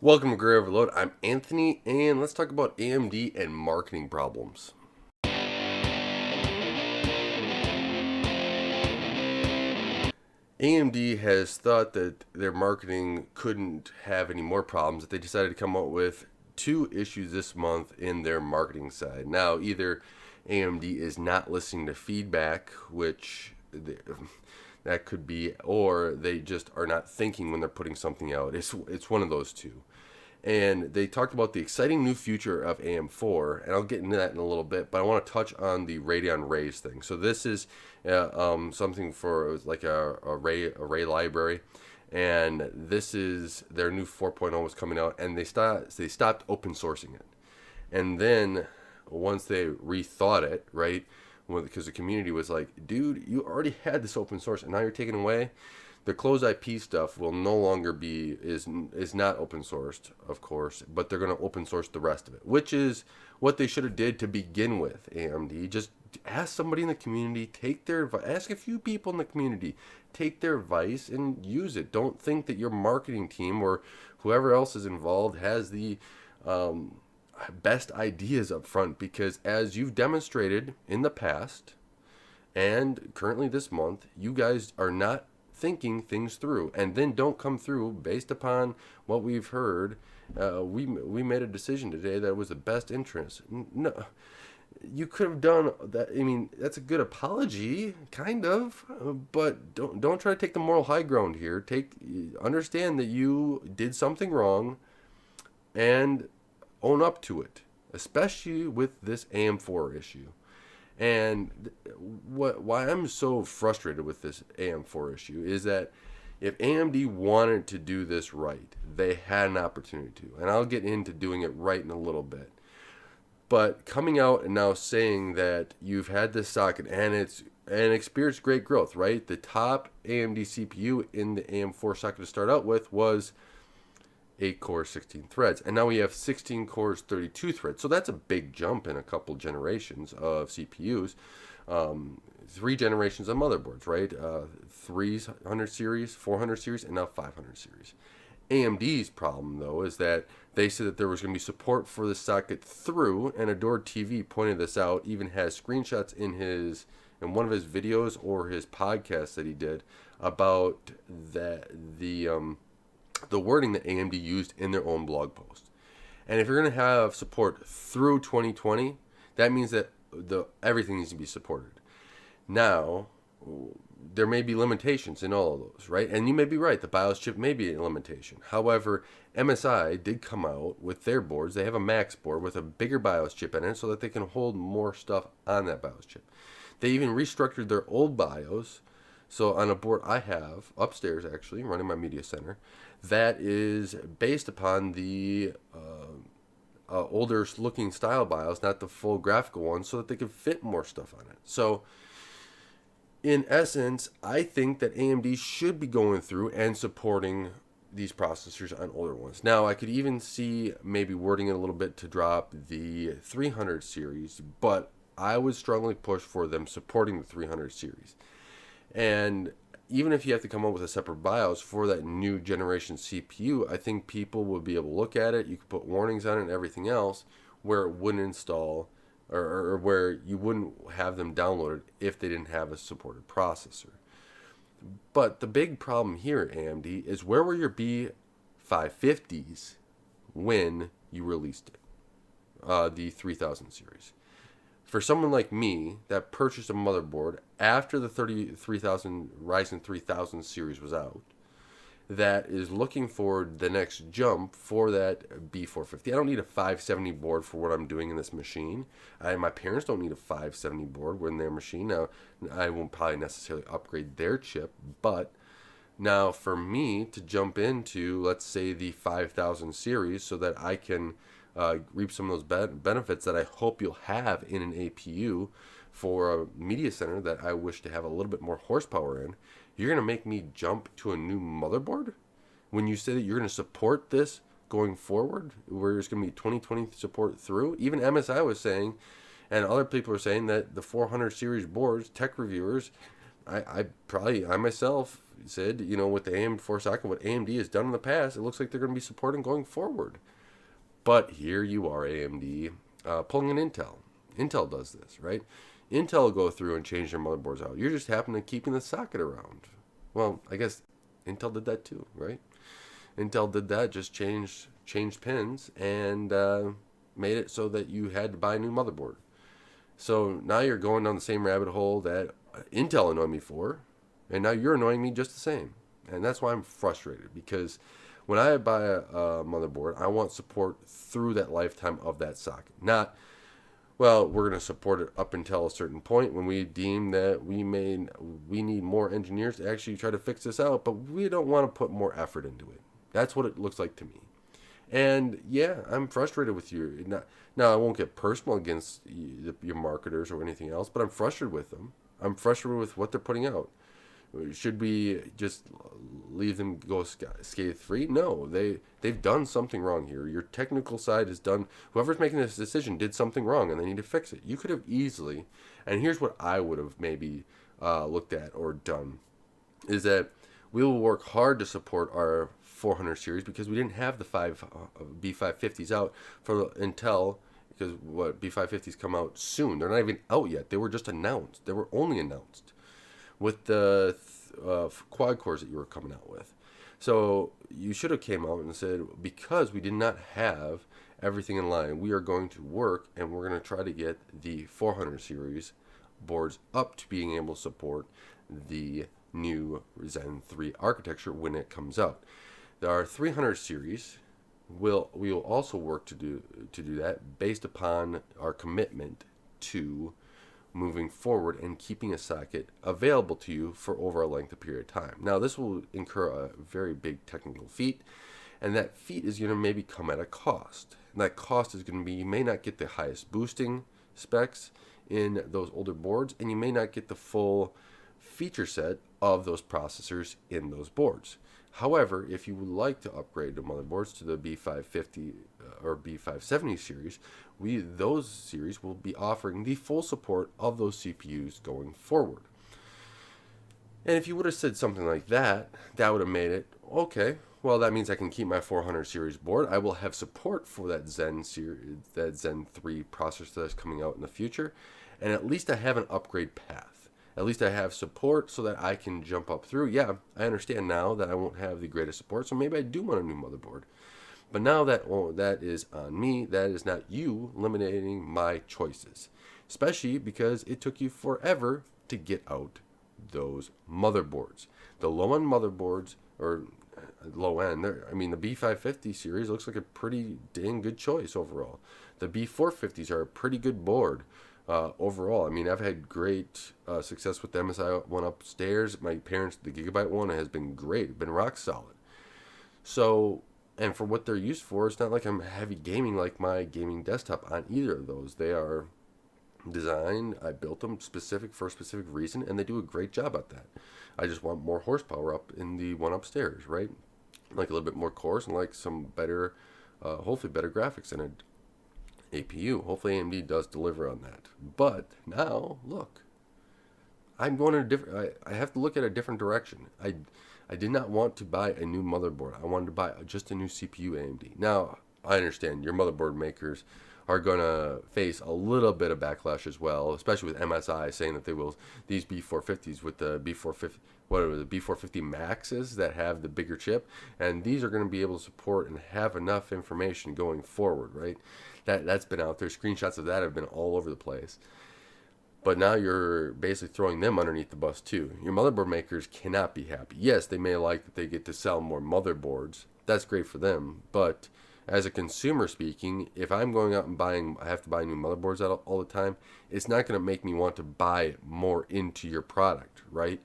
Welcome to Gray Overload. I'm Anthony, and let's talk about AMD and marketing problems. AMD has thought that their marketing couldn't have any more problems, that they decided to come up with two issues this month in their marketing side. Now, either AMD is not listening to feedback, that could be, or they just are not thinking when they're putting something out. It's one of those two. And they talked about the exciting new future of AM4, and I'll get into that in a little bit, but I want to touch on the Radeon Rays thing. So this is something for like a array library, and this is their new 4.0 was coming out, and they stopped open sourcing it. And then once they rethought it, right, because the community was like, dude, you already had this open source, and now you're taking away. The closed IP stuff will no longer be is not open sourced, of course, but they're going to open source the rest of it, which is what they should have did to begin with. AMD, just ask somebody in the community, ask a few people in the community, take their advice and use it. Don't think that your marketing team or whoever else is involved has the best ideas up front, because as you've demonstrated in the past and currently this month, you guys are not thinking things through, and then don't come through based upon what we've heard. We made a decision today that was the best interest. No, you could have done that. I mean, that's a good apology, kind of, but don't try to take the moral high ground here. Understand that you did something wrong, and own up to it, especially with this AM4 issue. And why I'm so frustrated with this AM4 issue is that if AMD wanted to do this right, they had an opportunity to. And I'll get into doing it right in a little bit. But coming out and now saying that you've had this socket and experienced great growth, right? The top AMD CPU in the AM4 socket to start out with was 8 cores, 16 threads. And now we have 16 cores, 32 threads. So that's a big jump in a couple generations of CPUs. 3 generations of motherboards, right? 300 series, 400 series, and now 500 series. AMD's problem, though, is that they said that there was going to be support for the socket through, and Adored TV pointed this out, even has screenshots in one of his videos or his podcast that he did about the wording that AMD used in their own blog post. And if you're going to have support through 2020, that means that everything needs to be supported. Now, there may be limitations in all of those, right? And you may be right, the BIOS chip may be a limitation. However, MSI did come out with their boards. They have a Max board with a bigger BIOS chip in it so that they can hold more stuff on that BIOS chip. They even restructured their old BIOS. So on a board I have upstairs, actually, running my media center, that is based upon the older looking style BIOS, not the full graphical one, so that they can fit more stuff on it. So in essence, I think that AMD should be going through and supporting these processors on older ones. Now, I could even see maybe wording it a little bit to drop the 300 series, but I would strongly push for them supporting the 300 series. And even if you have to come up with a separate BIOS for that new generation CPU, I think people will be able to look at it. You could put warnings on it and everything else where it wouldn't install or where you wouldn't have them downloaded if they didn't have a supported processor. But the big problem here at AMD is, where were your B550s when you released it? The 3000 series. For someone like me that purchased a motherboard after the 3000 Ryzen 3000 series was out, that is looking for the next jump for that B450. I don't need a 570 board for what I'm doing in this machine. My parents don't need a 570 board in their machine. Now, I won't probably necessarily upgrade their chip, but now for me to jump into, let's say, the 5000 series so that I can reap some of those benefits that I hope you'll have in an APU for a media center that I wish to have a little bit more horsepower in, you're going to make me jump to a new motherboard? When you say that you're going to support this going forward, where there's going to be 2020 support through, even MSI was saying, and other people are saying that the 400 series boards, tech reviewers, I myself said, with the AM4 socket, what AMD has done in the past, it looks like they're going to be supporting going forward. But here you are, AMD, pulling an Intel. Intel does this, right? Intel will go through and change their motherboards out. You're just happening to keeping the socket around. Well, I guess Intel did that too, right? Intel did that, just changed pins and made it so that you had to buy a new motherboard. So now you're going down the same rabbit hole that Intel annoyed me for, and now you're annoying me just the same. And that's why I'm frustrated, because when I buy a motherboard, I want support through that lifetime of that socket. Not, well, we're going to support it up until a certain point when we deem that we need more engineers to actually try to fix this out, but we don't want to put more effort into it. That's what it looks like to me. And yeah, I'm frustrated with you. Now, I won't get personal against your marketers or anything else, but I'm frustrated with them. I'm frustrated with what they're putting out. Should we just leave them go scathe-free? No, they've done something wrong here. Your technical side has done, whoever's making this decision did something wrong, and they need to fix it. You could have easily, and here's what I would have maybe looked at or done, is that we will work hard to support our 400 series because we didn't have the B550s out for Intel, because B550s come out soon. They're not even out yet. They were just announced. They were only announced with the quad cores that you were coming out with. So you should have came out and said, because we did not have everything in line, we are going to work and we're going to try to get the 400 series boards up to being able to support the new Zen 3 architecture when it comes out. Our 300 series we will also work to do that based upon our commitment to moving forward and keeping a socket available to you for over a length of period of time. Now, this will incur a very big technical feat, and that feat is going to maybe come at a cost. And that cost is going to be, you may not get the highest boosting specs in those older boards, and you may not get the full feature set of those processors in those boards. However, if you would like to upgrade the motherboards to the B550 or B570 series, those series will be offering the full support of those CPUs going forward. And if you would have said something like that, that would have made it, okay, well, that means I can keep my 400 series board. I will have support for that Zen series, that Zen 3 processor that's coming out in the future, and at least I have an upgrade path. At least I have support so that I can jump up through. Yeah, I understand now that I won't have the greatest support, so maybe I do want a new motherboard. But now that is on me. That is not you eliminating my choices. Especially because it took you forever to get out those motherboards. The low-end motherboards, or low-end, I mean, the B550 series looks like a pretty dang good choice overall. The B450s are a pretty good board. Overall, I mean, I've had great success with them as I went upstairs. My parents, the Gigabyte one has been great, been rock solid. So, and for what they're used for, it's not like I'm heavy gaming like my gaming desktop on either of those. They are designed, I built them for a specific reason, and they do a great job at that. I just want more horsepower up in the one upstairs, right? Like a little bit more cores and like some better, hopefully better graphics in it. APU. Hopefully AMD does deliver on that. But now, look, I'm going in a different. I have to look at a different direction. I did not want to buy a new motherboard. I wanted to buy just a new CPU AMD. Now, I understand your motherboard makers are going to face a little bit of backlash as well, especially with MSI saying that they will, these B450s with the B450, whatever the B450 Maxes that have the bigger chip, and these are going to be able to support and have enough information going forward, right? That's been out there. Screenshots of that have been all over the place. But now you're basically throwing them underneath the bus too. Your motherboard makers cannot be happy. Yes, they may like that they get to sell more motherboards. That's great for them. But as a consumer speaking, if I'm going out and I have to buy new motherboards all the time, it's not going to make me want to buy more into your product, right?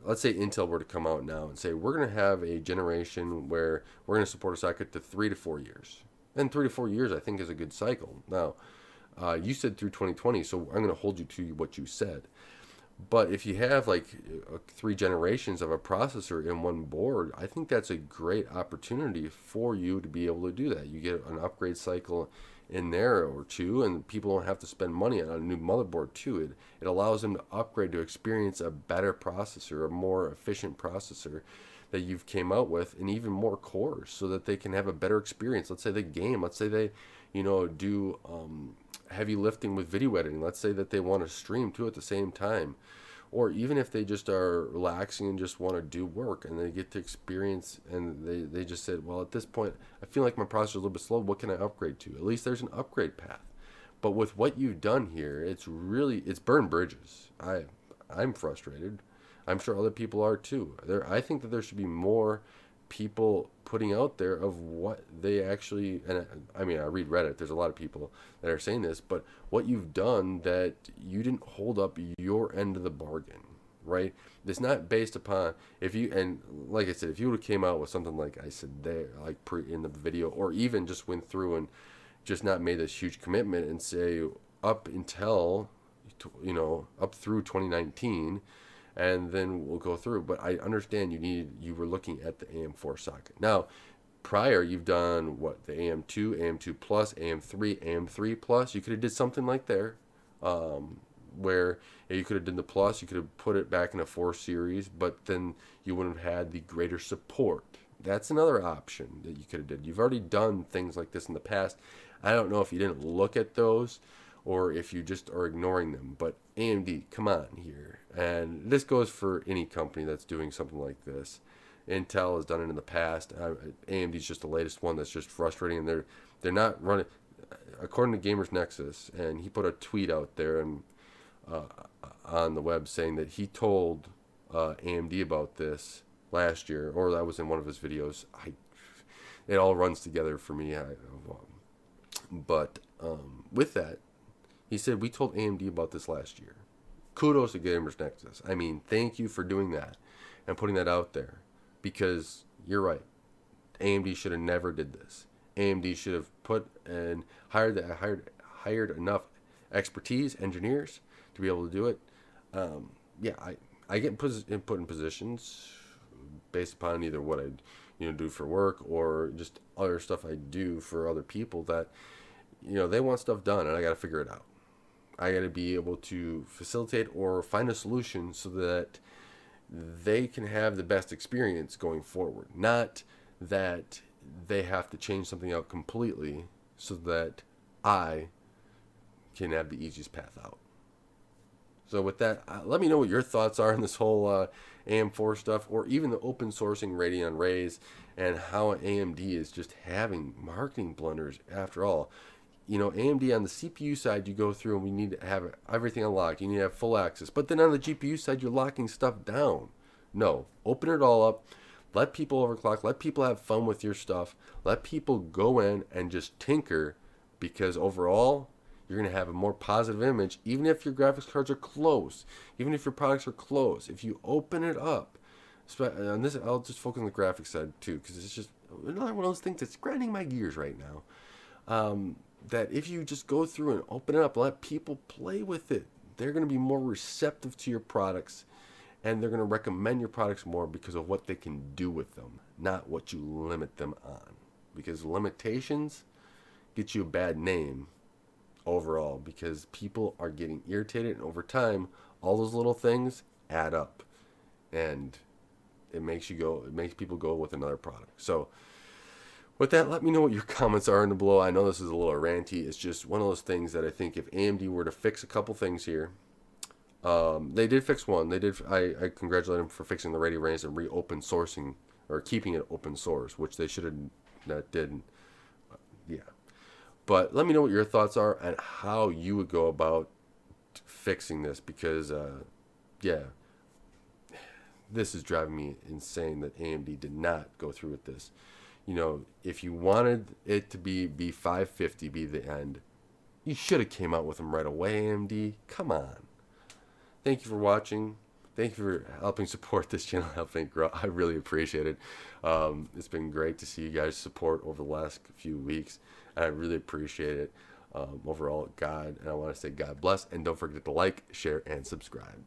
Let's say Intel were to come out now and say, we're going to have a generation where we're going to support a socket to 3 to 4 years. And 3 to 4 years, I think, is a good cycle. Now, you said through 2020, so I'm going to hold you to what you said. But if you have like 3 generations of a processor in one board, I think that's a great opportunity for you to be able to do that. You get an upgrade cycle in there or two, and people don't have to spend money on a new motherboard too. It allows them to upgrade to experience a better processor, a more efficient processor that you've came out with, and even more cores, so that they can have a better experience. Let's say they game. Let's say they, do heavy lifting with video editing. Let's say that they want to stream too at the same time. Or even if they just are relaxing and just want to do work and they get to experience, and they just said, well, at this point, I feel like my processor is a little bit slow. What can I upgrade to? At least there's an upgrade path. But with what you've done here, it's burned bridges. I'm frustrated. I'm sure other people are too. I think that there should be more people putting out there of what they actually, and I mean, I read Reddit, there's a lot of people that are saying this, but what you've done, that you didn't hold up your end of the bargain, right? It's not based upon, and like I said, if you would have came out with something like I said there, like in the video, or even just went through and just not made this huge commitment and say up until, up through 2019, and then we'll go through. But I understand you were looking at the AM4 socket. Now, prior, you've done what? The AM2, AM2 Plus, AM3, AM3 Plus. You could have did something like there, where you could have done the Plus. You could have put it back in a 4 series, but then you wouldn't have had the greater support. That's another option that you could have did. You've already done things like this in the past. I don't know if you didn't look at those, or if you just are ignoring them. But AMD, come on here. And this goes for any company that's doing something like this. Intel has done it in the past. AMD is just the latest one that's just frustrating, and they're not running. According to Gamers Nexus, and he put a tweet out there and on the web saying that he told AMD about this last year, or that was in one of his videos. It all runs together for me. But with that, he said, we told AMD about this last year. Kudos to Gamers Nexus. I mean, thank you for doing that and putting that out there, because you're right. AMD should have never did this. AMD should have put and hired enough expertise, engineers, to be able to do it. I get put in positions based upon either what I do for work, or just other stuff I do for other people that they want stuff done, and I got to figure it out. I got to be able to facilitate or find a solution so that they can have the best experience going forward. Not that they have to change something out completely so that I can have the easiest path out. So with that, let me know what your thoughts are on this whole AM4 stuff, or even the open sourcing Radeon Rays, and how AMD is just having marketing blunders after all. AMD on the CPU side, you go through and we need to have everything unlocked. You need to have full access. But then on the GPU side, you're locking stuff down. No, open it all up. Let people overclock. Let people have fun with your stuff. Let people go in and just tinker, because overall, you're going to have a more positive image, even if your graphics cards are close, even if your products are close. If you open it up, on this, I'll just focus on the graphics side too, because it's just another one of those things that's grinding my gears right now. That if you just go through and open it up, let people play with it, they're going to be more receptive to your products, and they're going to recommend your products more because of what they can do with them, not what you limit them on. Because limitations get you a bad name overall, because people are getting irritated, and over time, all those little things add up, and it makes people go with another product. So with that, let me know what your comments are in the below. I know this is a little ranty. It's just one of those things that I think if AMD were to fix a couple things here, they did fix one. I congratulate them for fixing the Radeon Rays and re-open sourcing, or keeping it open source, which they should have not did. Yeah. But let me know what your thoughts are and how you would go about fixing this, because this is driving me insane that AMD did not go through with this. If you wanted it to be 550, be the end, you should have came out with them right away, AMD. Come on. Thank you for watching. Thank you for helping support this channel, helping grow. I really appreciate it. It's been great to see you guys support over the last few weeks. I really appreciate it. Overall, I want to say God bless, and don't forget to like, share, and subscribe.